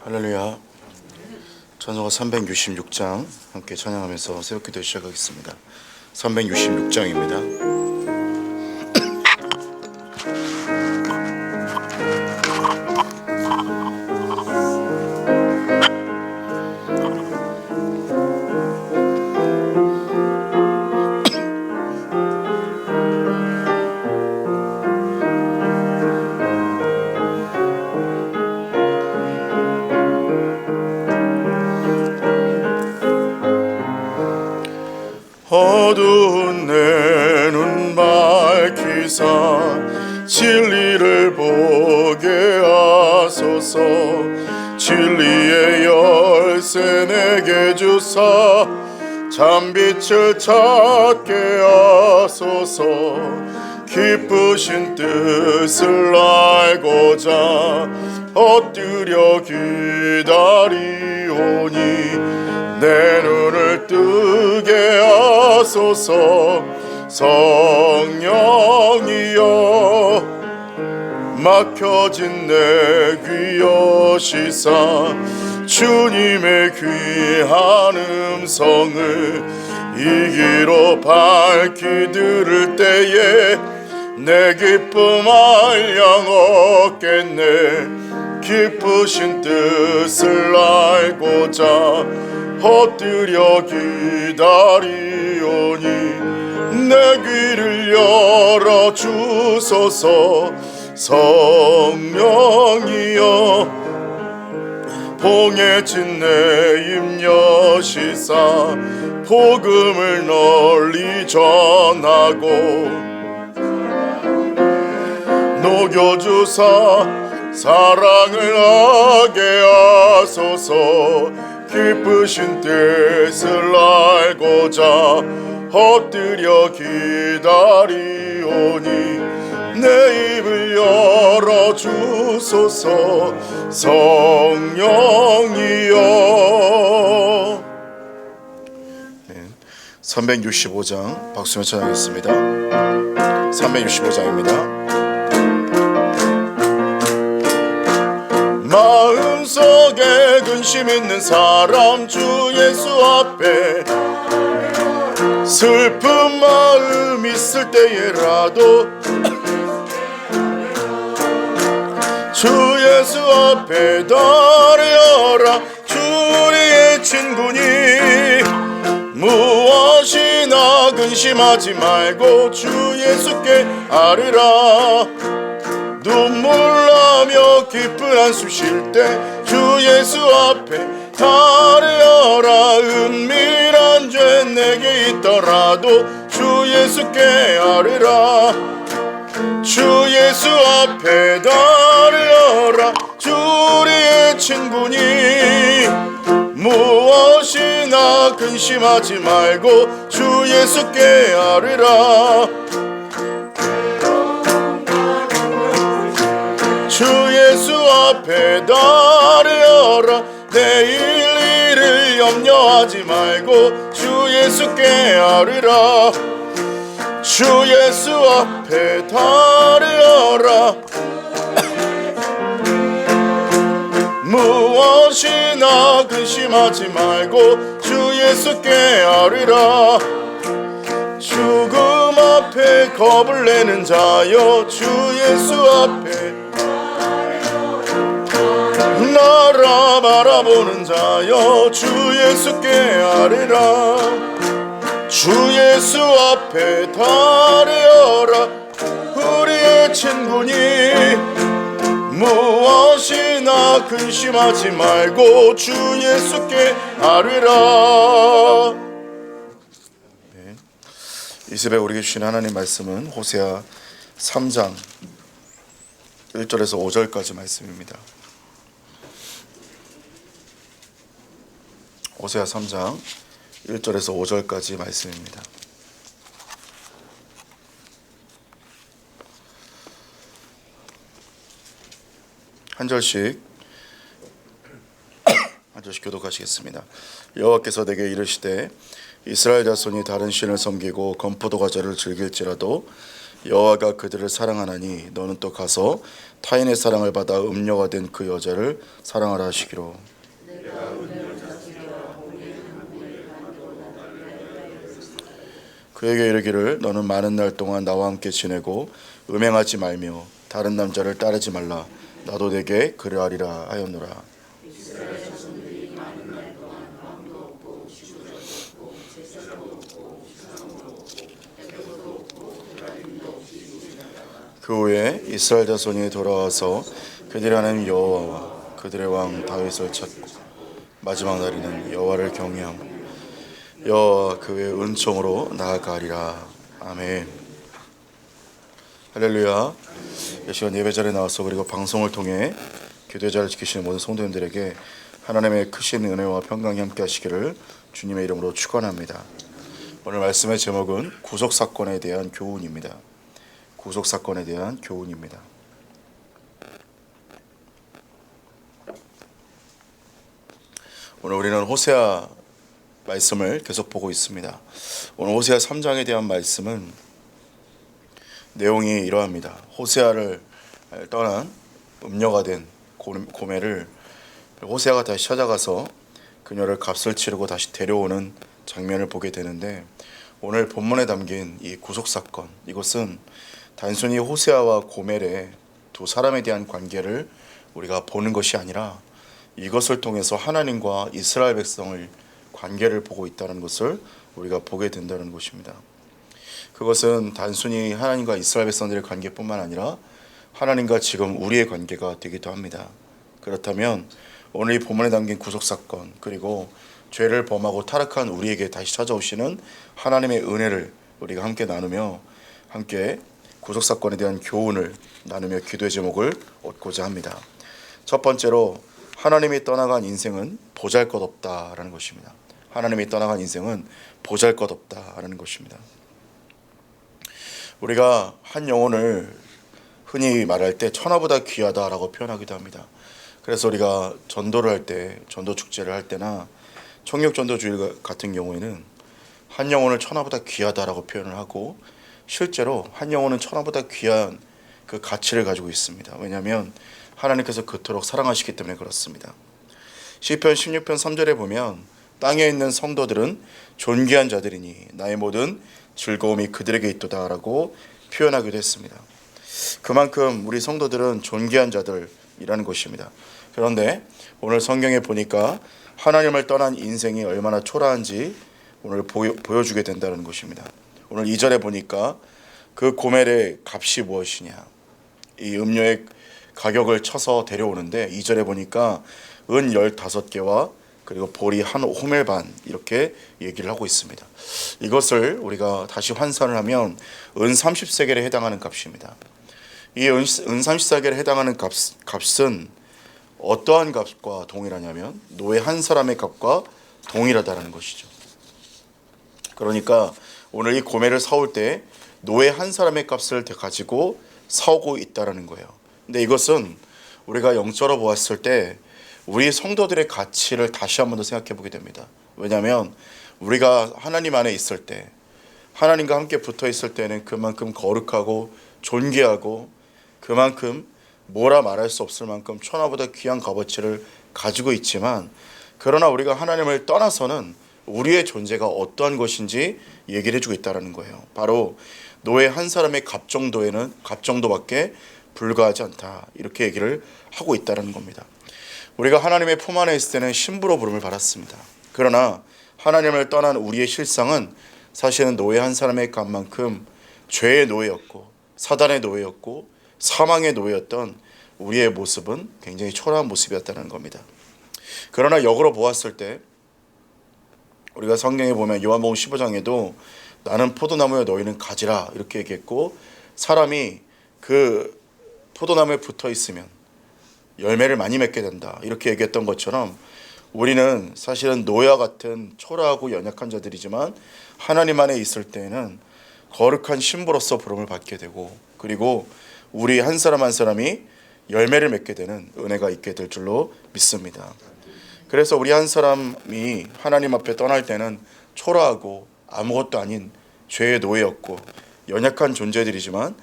할렐루야. 찬송가 366장 함께 찬양하면서 새벽기도 시작하겠습니다. 366장입니다. 어두운 내 눈 밝히사 진리를 보게 하소서. 진리의 열쇠 내게 주사 참빛을 찾게 하소서. 기쁘신 뜻을 알고자 엎드려 기다리오니 내 눈을 뜨게 하소서. 성령이여 막혀진 내 귀 여시사 주님의 귀한 음성을 이 귀로 밝히 들을 때에 내 기쁨 알량 얻겠네. 기쁘신 뜻을 알고자 엎드려 기다리오니 내 귀를 열어 주소서. 성령이여 봉해진 내 입 여시사 복음을 널리 전하고 녹여주사 사랑을 하게 하소서. 기쁘신 뜻을 알고자 엎드려 기다리오니 내 입을 열어 주소서. 성령이여. 365장 박수며 찬양하겠습니다. 365장입니다. 마음속에 근심 있는 사람 주 예수 앞에 슬픈 마음 있을 때에라도 주 예수 앞에 달려라. 주리의 친구니 무엇이나 근심하지 말고 주 예수께 아뢰라. 눈물 나며 기쁜 한숨 쉴 때 주 예수 앞에 달려라. 은밀한 죄 내게 있더라도 주 예수께 아뢰라. 주 예수 앞에 달려라. 주리의 친구니 무엇이나 근심하지 말고 주 예수께 아뢰라. 주 예수 앞에 달려라. 내일 일을 염려하지 말고 주 예수께 아뢰라. 주 예수 앞에 달려라. 무엇이나 근심하지 말고 주 예수께 아뢰라. 죽음 앞에 겁을 내는 자여 주 예수 앞에 나라 바라보는 자여 주 예수께 아뢰라. 주 예수 앞에 달려라. 우리의 친구니 무엇이나 근심하지 말고 주 예수께 아뢰라. 이 새벽 우리에게 주신 하나님 말씀은 호세아 3장 1절에서 5절까지 말씀입니다. 호세아 3장 1절에서 5절까지 말씀입니다. 한 절씩 교독하시겠습니다. 여호와께서 내게 이르시되 이스라엘 자손이 다른 신을 섬기고 건포도 과자를 즐길지라도 여호와가 그들을 사랑하나니 너는 또 가서 타인의 사랑을 받아 음녀가 된 그 여자를 사랑하라 하시기로. 그에게 이르기를 너는 많은 날 동안 나와 함께 지내고 음행하지 말며 다른 남자를 따르지 말라. 나도 내게 그러하리라 하였노라. 그 후에 이스라엘 자손이 돌아와서 그들의 하나님 여호와와 그들의 왕 다윗을 찾고 마지막 날에는 여호와를 경외하고 여호와 그의 은총으로 나아가리라. 아멘. 할렐루야. 이 시간 예배 자리에 나와서 그리고 방송을 통해 기도의 자리를 지키시는 모든 성도님들에게 하나님의 크신 은혜와 평강이 함께 하시기를 주님의 이름으로 축원합니다. 오늘 말씀의 제목은 구속사건에 대한 교훈입니다. 구속사건에 대한 교훈입니다. 오늘 우리는 호세아 말씀을 계속 보고 있습니다. 오늘 호세아 3장에 대한 말씀은 내용이 이러합니다. 호세아를 떠난 음녀가 된 고멜을 호세아가 다시 찾아가서 그녀를 값을 치르고 다시 데려오는 장면을 보게 되는데, 오늘 본문에 담긴 이 구속사건, 이것은 단순히 호세아와 고멜의 두 사람에 대한 관계를 우리가 보는 것이 아니라 이것을 통해서 하나님과 이스라엘 백성의 관계를 보고 있다는 것을 우리가 보게 된다는 것입니다. 그것은 단순히 하나님과 이스라엘 백성들의 관계뿐만 아니라 하나님과 지금 우리의 관계가 되기도 합니다. 그렇다면 오늘 이 본문에 담긴 구속사건, 그리고 죄를 범하고 타락한 우리에게 다시 찾아오시는 하나님의 은혜를 우리가 함께 나누며 함께 구속사건에 대한 교훈을 나누며 기도의 제목을 얻고자 합니다. 첫 번째로, 하나님이 떠나간 인생은 보잘것없다라는 것입니다. 하나님이 떠나간 인생은 보잘것없다라는 것입니다. 우리가 한 영혼을 흔히 말할 때 천하보다 귀하다라고 표현하기도 합니다. 그래서 우리가 전도를 할 때, 전도 축제를 할 때나 청육전도주일 같은 경우에는 한 영혼을 천하보다 귀하다라고 표현을 하고, 실제로 한 영혼은 천하보다 귀한 그 가치를 가지고 있습니다. 왜냐하면 하나님께서 그토록 사랑하시기 때문에 그렇습니다. 시편 16편 3절에 보면 땅에 있는 성도들은 존귀한 자들이니 나의 모든 즐거움이 그들에게 있도다라고 표현하기도 했습니다. 그만큼 우리 성도들은 존귀한 자들이라는 것입니다. 그런데 오늘 성경에 보니까 하나님을 떠난 인생이 얼마나 초라한지 오늘 보여주게 된다는 것입니다. 오늘 2절에 보니까 그 고멜의 값이 무엇이냐, 이 음료의 가격을 쳐서 데려오는데 2절에 보니까 은 15개와 그리고 보리 한 호멜 반, 이렇게 얘기를 하고 있습니다. 이것을 우리가 다시 환산을 하면 은 30세겔에 해당하는 값입니다. 이 은 30세겔에 해당하는 값은 어떠한 값과 동일하냐면 노예 한 사람의 값과 동일하다는 것이죠. 그러니까 오늘 이 고멜을 사올 때 노예 한 사람의 값을 가지고 사오고 있다는 거예요. 근데 이것은 우리가 영적으로 보았을 때 우리 성도들의 가치를 다시 한 번 더 생각해 보게 됩니다. 왜냐하면 우리가 하나님 안에 있을 때, 하나님과 함께 붙어 있을 때는 그만큼 거룩하고 존귀하고 그만큼 뭐라 말할 수 없을 만큼 천하보다 귀한 값어치를 가지고 있지만, 그러나 우리가 하나님을 떠나서는 우리의 존재가 어떠한 것인지 얘기를 해주고 있다는 거예요. 바로 노예 한 사람의 값 정도밖에 불과하지 않다, 이렇게 얘기를 하고 있다는 겁니다. 우리가 하나님의 품 안에 있을 때는 신부로 부름을 받았습니다. 그러나 하나님을 떠난 우리의 실상은 사실은 노예 한 사람의 값만큼 죄의 노예였고 사단의 노예였고 사망의 노예였던 우리의 모습은 굉장히 초라한 모습이었다는 겁니다. 그러나 역으로 보았을 때 우리가 성경에 보면 요한복음 15장에도 나는 포도나무에 너희는 가지라, 이렇게 얘기했고, 사람이 그 포도나무에 붙어 있으면 열매를 많이 맺게 된다, 이렇게 얘기했던 것처럼 우리는 사실은 노예와 같은 초라하고 연약한 자들이지만 하나님 안에 있을 때에는 거룩한 신부로서 부름을 받게 되고, 그리고 우리 한 사람 한 사람이 열매를 맺게 되는 은혜가 있게 될 줄로 믿습니다. 그래서 우리 한 사람이 하나님 앞에 떠날 때는 초라하고 아무것도 아닌 죄의 노예였고 연약한 존재들이지만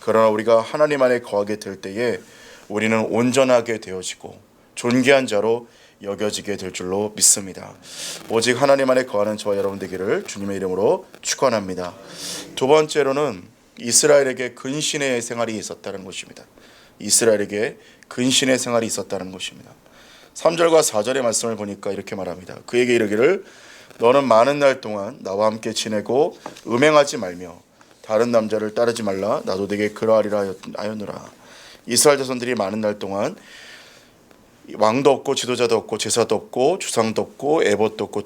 그러나 우리가 하나님 안에 거하게 될 때에 우리는 온전하게 되어지고 존귀한 자로 여겨지게 될 줄로 믿습니다. 오직 하나님 안에 거하는 저와 여러분 되기를 주님의 이름으로 축원합니다. 두 번째로는 이스라엘에게 근신의 생활이 있었다는 것입니다. 이스라엘에게 근신의 생활이 있었다는 것입니다. 3절과 4절의 말씀을 보니까 이렇게 말합니다. 그에게 이르기를 너는 많은 날 동안 나와 함께 지내고 음행하지 말며 다른 남자를 따르지 말라. 나도 네게 그러하리라 하였노라. 이스라엘 자손들이 많은 날 동안 왕도 없고 지도자도 없고 제사도 없고 주상도 없고 에봇도 없고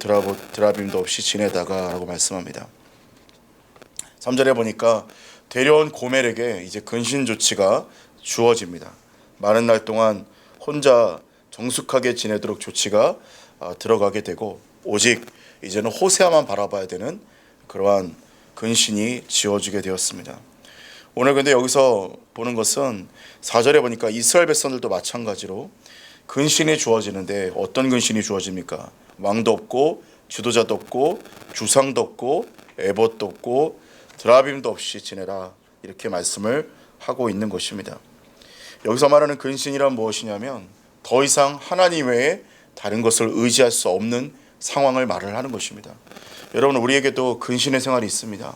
드라빔도 없이 지내다가 라고 말씀합니다. 3절에 보니까 데려온 고멜에게 이제 근신 조치가 주어집니다. 많은 날 동안 혼자 정숙하게 지내도록 조치가 들어가게 되고 오직 이제는 호세아만 바라봐야 되는 그러한 근신이 지어지게 되었습니다. 오늘 근데 여기서 보는 것은 4절에 보니까 이스라엘 백성들도 마찬가지로 근신이 주어지는데 어떤 근신이 주어집니까? 왕도 없고 지도자도 없고 주상도 없고 에봇도 없고 드라빔도 없이 지내라 이렇게 말씀을 하고 있는 것입니다. 여기서 말하는 근신이란 무엇이냐면 더 이상 하나님 외에 다른 것을 의지할 수 없는 상황을 말을 하는 것입니다. 여러분 우리에게도 근신의 생활이 있습니다.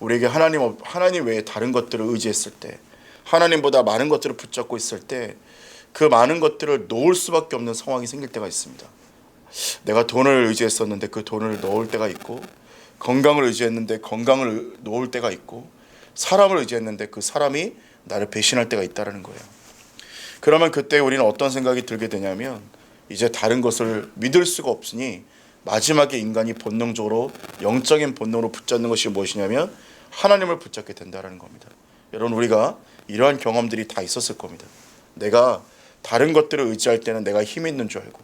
우리에게 하나님 외에 다른 것들을 의지했을 때 하나님보다 많은 것들을 붙잡고 있을 때 그 많은 것들을 놓을 수밖에 없는 상황이 생길 때가 있습니다. 내가 돈을 의지했었는데 그 돈을 놓을 때가 있고 건강을 의지했는데 건강을 놓을 때가 있고 사람을 의지했는데 그 사람이 나를 배신할 때가 있다는 거예요. 그러면 그때 우리는 어떤 생각이 들게 되냐면 이제 다른 것을 믿을 수가 없으니 마지막에 인간이 본능적으로 영적인 본능으로 붙잡는 것이 무엇이냐면 하나님을 붙잡게 된다는 겁니다. 여러분 우리가 이러한 경험들이 다 있었을 겁니다. 내가 다른 것들을 의지할 때는 내가 힘 있는 줄 알고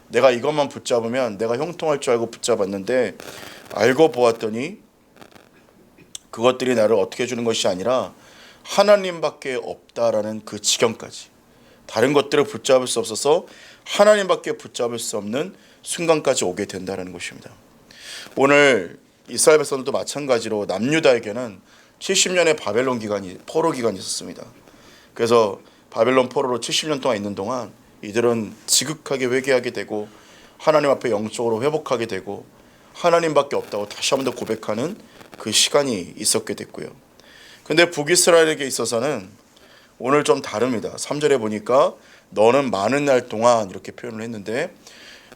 내가 이것만 붙잡으면 내가 형통할 줄 알고 붙잡았는데 알고 보았더니 그것들이 나를 어떻게 해주는 것이 아니라 하나님밖에 없다라는 그 지경까지 다른 것들을 붙잡을 수 없어서 하나님밖에 붙잡을 수 없는 순간까지 오게 된다는 것입니다. 오늘 이스라엘 백성들도 마찬가지로 남유다에게는 70년의 바벨론 기간이 포로 기간이 있었습니다. 그래서 바벨론 포로로 70년 동안 있는 동안 이들은 지극하게 회개하게 되고 하나님 앞에 영적으로 회복하게 되고 하나님밖에 없다고 다시 한번 더 고백하는 그 시간이 있었게 됐고요. 근데 북이스라엘에게 있어서는 오늘 좀 다릅니다. 3절에 보니까 너는 많은 날 동안 이렇게 표현을 했는데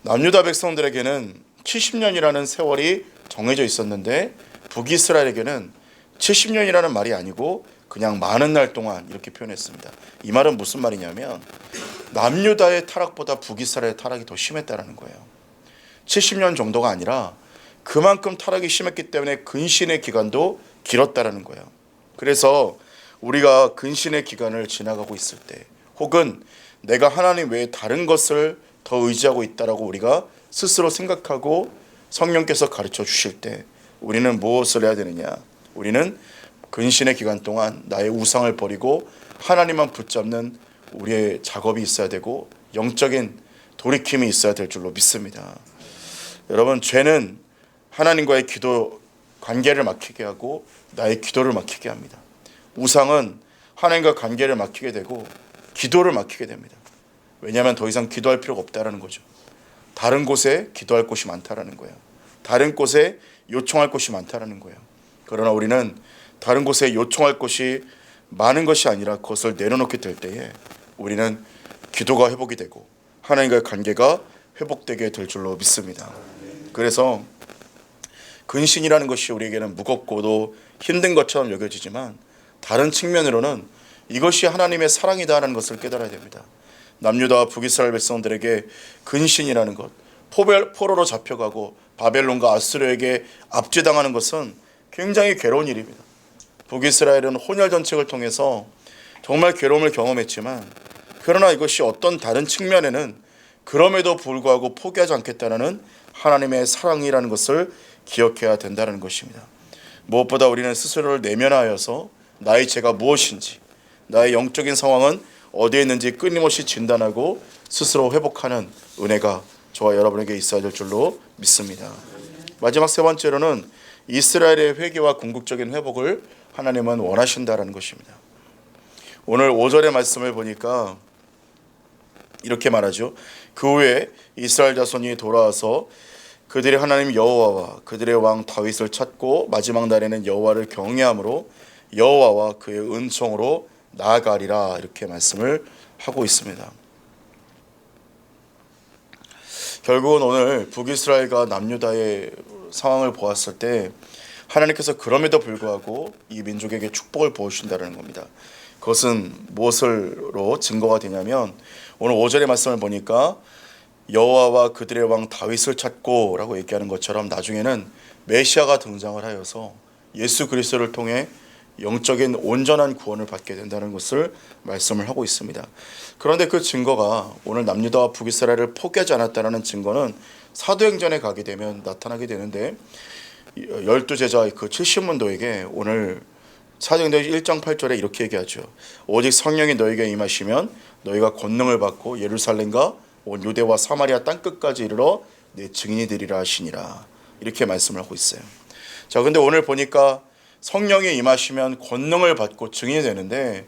남유다 백성들에게는 70년이라는 세월이 정해져 있었는데 북이스라엘에게는 70년이라는 말이 아니고 그냥 많은 날 동안 이렇게 표현했습니다. 이 말은 무슨 말이냐면 남유다의 타락보다 북이스라엘의 타락이 더 심했다는 거예요. 70년 정도가 아니라 그만큼 타락이 심했기 때문에 근신의 기간도 길었다는 거예요. 그래서 우리가 근신의 기간을 지나가고 있을 때 혹은 내가 하나님 외에 다른 것을 더 의지하고 있다라고 우리가 스스로 생각하고 성령께서 가르쳐 주실 때 우리는 무엇을 해야 되느냐? 우리는 근신의 기간 동안 나의 우상을 버리고 하나님만 붙잡는 우리의 작업이 있어야 되고 영적인 돌이킴이 있어야 될 줄로 믿습니다. 여러분 죄는 하나님과의 기도 관계를 막히게 하고 나의 기도를 막히게 합니다. 우상은 하나님과 관계를 막히게 되고 기도를 막히게 됩니다. 왜냐하면 더 이상 기도할 필요가 없다는 거죠. 다른 곳에 기도할 곳이 많다는 거예요. 다른 곳에 요청할 곳이 많다는 거예요. 그러나 우리는 다른 곳에 요청할 것이 많은 것이 아니라 그것을 내려놓게 될 때에 우리는 기도가 회복이 되고 하나님과의 관계가 회복되게 될 줄로 믿습니다. 그래서 근신이라는 것이 우리에게는 무겁고도 힘든 것처럼 여겨지지만 다른 측면으로는 이것이 하나님의 사랑이다라는 것을 깨달아야 됩니다. 남유다와 북이스라엘 백성들에게 근신이라는 것, 포로로 잡혀가고 바벨론과 아수르에게 압제당하는 것은 굉장히 괴로운 일입니다. 북이스라엘은 혼혈 정책을 통해서 정말 괴로움을 경험했지만 그러나 이것이 어떤 다른 측면에는 그럼에도 불구하고 포기하지 않겠다는 하나님의 사랑이라는 것을 기억해야 된다는 것입니다. 무엇보다 우리는 스스로를 내면하여서 나의 죄가 무엇인지 나의 영적인 상황은 어디에 있는지 끊임없이 진단하고 스스로 회복하는 은혜가 저와 여러분에게 있어야 될 줄로 믿습니다. 마지막 세 번째로는 이스라엘의 회개와 궁극적인 회복을 하나님은 원하신다라는 것입니다. 오늘 5절의 말씀을 보니까 이렇게 말하죠. 그 후에 이스라엘 자손이 돌아와서 그들의 하나님 여호와와 그들의 왕 다윗을 찾고 마지막 날에는 여호와를 경외함으로 여호와와 그의 은총으로 나아가리라, 이렇게 말씀을 하고 있습니다. 결국은 오늘 북이스라엘과 남유다의 상황을 보았을 때 하나님께서 그럼에도 불구하고 이 민족에게 축복을 부어주신다는 겁니다. 그것은 무엇으로 증거가 되냐면 오늘 5절의 말씀을 보니까 여호와와 그들의 왕 다윗을 찾고 라고 얘기하는 것처럼 나중에는 메시아가 등장을 하여서 예수 그리스도를 통해 영적인 온전한 구원을 받게 된다는 것을 말씀을 하고 있습니다. 그런데 그 증거가 오늘 남유다와 북이스라엘을 포기하지 않았다는 증거는 사도행전에 가게 되면 나타나게 되는데 12제자 그 70문도에게 오늘 사도행전 1장 8절에 이렇게 얘기하죠. 오직 성령이 너에게 임하시면 너희가 권능을 받고 예루살렘과 온 유대와 사마리아 땅끝까지 이르러 내 증인이 되리라 하시니라, 이렇게 말씀을 하고 있어요. 자, 근데 오늘 보니까 성령이 임하시면 권능을 받고 증인이 되는데,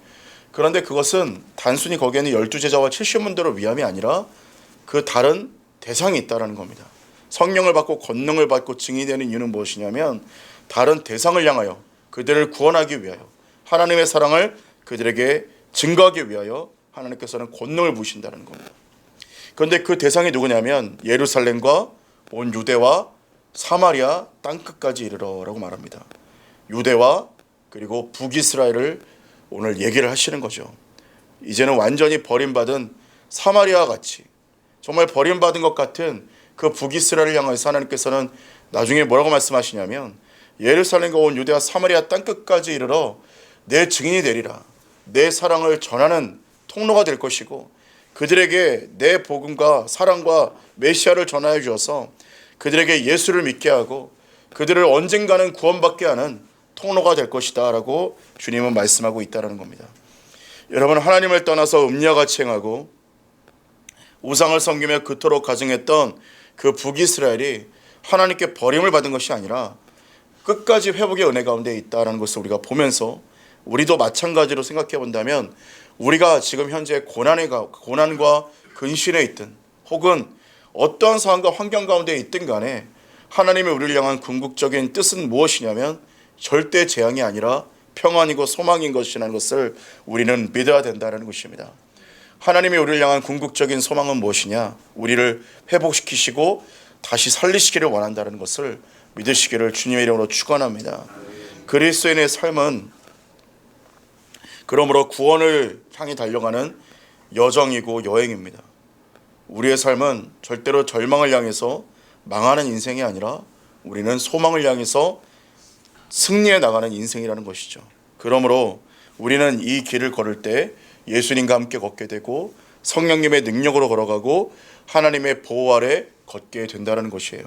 그런데 그것은 단순히 거기에는 12제자와 70문도를 위함이 아니라 그 다른 대상이 있다는 겁니다. 성령을 받고 권능을 받고 증인이 되는 이유는 무엇이냐면 다른 대상을 향하여 그들을 구원하기 위하여, 하나님의 사랑을 그들에게 증거하기 위하여 하나님께서는 권능을 부으신다는 겁니다. 그런데 그 대상이 누구냐면 예루살렘과 온 유대와 사마리아 땅끝까지 이르러라고 말합니다. 유대와 그리고 북이스라엘을 오늘 얘기를 하시는 거죠. 이제는 완전히 버림받은 사마리아와 같이, 정말 버림받은 것 같은 그 북이스라엘을 향해서 하나님께서는 나중에 뭐라고 말씀하시냐면 예루살렘과 온 유대와 사마리아 땅끝까지 이르러 내 증인이 되리라, 내 사랑을 전하는 통로가 될 것이고 그들에게 내 복음과 사랑과 메시아를 전하여 주어서 그들에게 예수를 믿게 하고 그들을 언젠가는 구원받게 하는 통로가 될 것이다 라고 주님은 말씀하고 있다는 겁니다. 여러분, 하나님을 떠나서 음녀같이 행하고 우상을 섬기며 그토록 가증했던 그 북이스라엘이 하나님께 버림을 받은 것이 아니라 끝까지 회복의 은혜 가운데 있다는 것을 우리가 보면서 우리도 마찬가지로 생각해 본다면 우리가 지금 현재 고난과 근심에 있든 혹은 어떠한 상황과 환경 가운데 있든 간에 하나님이 우리를 향한 궁극적인 뜻은 무엇이냐면 절대 재앙이 아니라 평안이고 소망인 것이라는 것을 우리는 믿어야 된다는 것입니다. 하나님이 우리를 향한 궁극적인 소망은 무엇이냐? 우리를 회복시키시고 다시 살리시기를 원한다는 것을 믿으시기를 주님의 이름으로 축원합니다. 그리스도인의 삶은 그러므로 구원을 향해 달려가는 여정이고 여행입니다. 우리의 삶은 절대로 절망을 향해서 망하는 인생이 아니라 우리는 소망을 향해서 승리해 나가는 인생이라는 것이죠. 그러므로 우리는 이 길을 걸을 때 예수님과 함께 걷게 되고 성령님의 능력으로 걸어가고 하나님의 보호 아래 걷게 된다는 것이에요.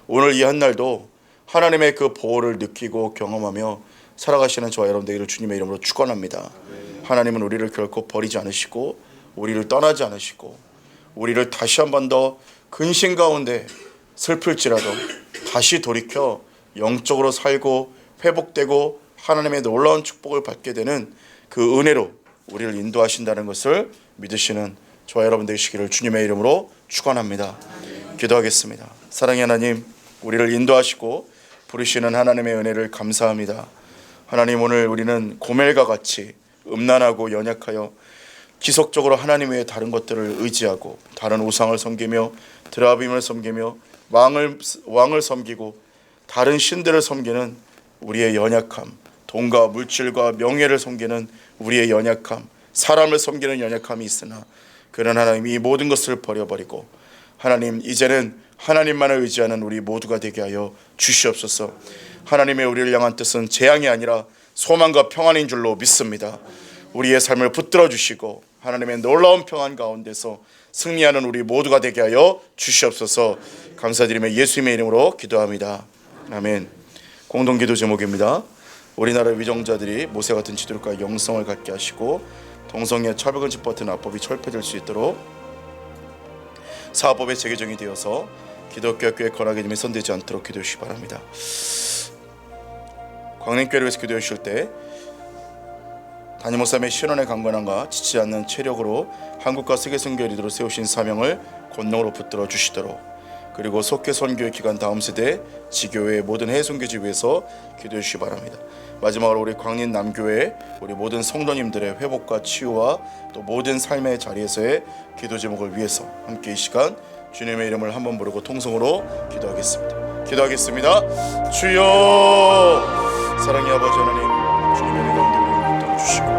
오늘 이 한날도 하나님의 그 보호를 느끼고 경험하며 살아가시는 저와 여러분들을 주님의 이름으로 축원합니다. 하나님은 우리를 결코 버리지 않으시고 우리를 떠나지 않으시고 우리를 다시 한 번 더 근심 가운데 슬플지라도 다시 돌이켜 영적으로 살고 회복되고 하나님의 놀라운 축복을 받게 되는 그 은혜로 우리를 인도하신다는 것을 믿으시는 저와 여러분 되시기를 주님의 이름으로 축원합니다. 기도하겠습니다. 사랑의 하나님, 우리를 인도하시고 부르시는 하나님의 은혜를 감사합니다. 하나님, 오늘 우리는 고멜과 같이 음란하고 연약하여 지속적으로 하나님 외에 다른 것들을 의지하고 다른 우상을 섬기며 드라빔을 섬기며 왕을 섬기고 다른 신들을 섬기는 우리의 연약함, 돈과 물질과 명예를 섬기는 우리의 연약함, 사람을 섬기는 연약함이 있으나 그런 하나님, 이 모든 것을 버려버리고 하나님, 이제는 하나님만을 의지하는 우리 모두가 되게 하여 주시옵소서. 하나님의 우리를 향한 뜻은 재앙이 아니라 소망과 평안인 줄로 믿습니다. 우리의 삶을 붙들어 주시고 하나님의 놀라운 평안 가운데서 승리하는 우리 모두가 되게 하여 주시옵소서. 감사드리며 예수님의 이름으로 기도합니다. 아멘. 공동기도 제목입니다. 우리나라의 위정자들이 모세 같은 지도력과 영성을 갖게 하시고 동성애 차별금지 버튼 합법이 철폐될 수 있도록 사법의 재개정이 되어서 기독교 학교의 권하게 님이 선되지 않도록 기도해 주시기 바랍니다. 광림교회를 위해서 기도해 주실 때 담임 목사님의 신원의 강건함과 지치지 않는 체력으로 한국과 세계 선교의 리더로 세우신 사명을 권능으로 붙들어 주시도록, 그리고 속회 선교의 기간 다음 세대 지교회의 모든 해외 선교지 위해서 기도해 주시기 바랍니다. 마지막으로 우리 광림 남교회 우리 모든 성도님들의 회복과 치유와 또 모든 삶의 자리에서의 기도 제목을 위해서 함께 이 시간 주님의 이름을 한번 부르고 통성으로 기도하겠습니다. 기도하겠습니다. 주여, 사랑의 아버지 하나님, 주님의 은혜 가운데 우리를 붙들어 주시고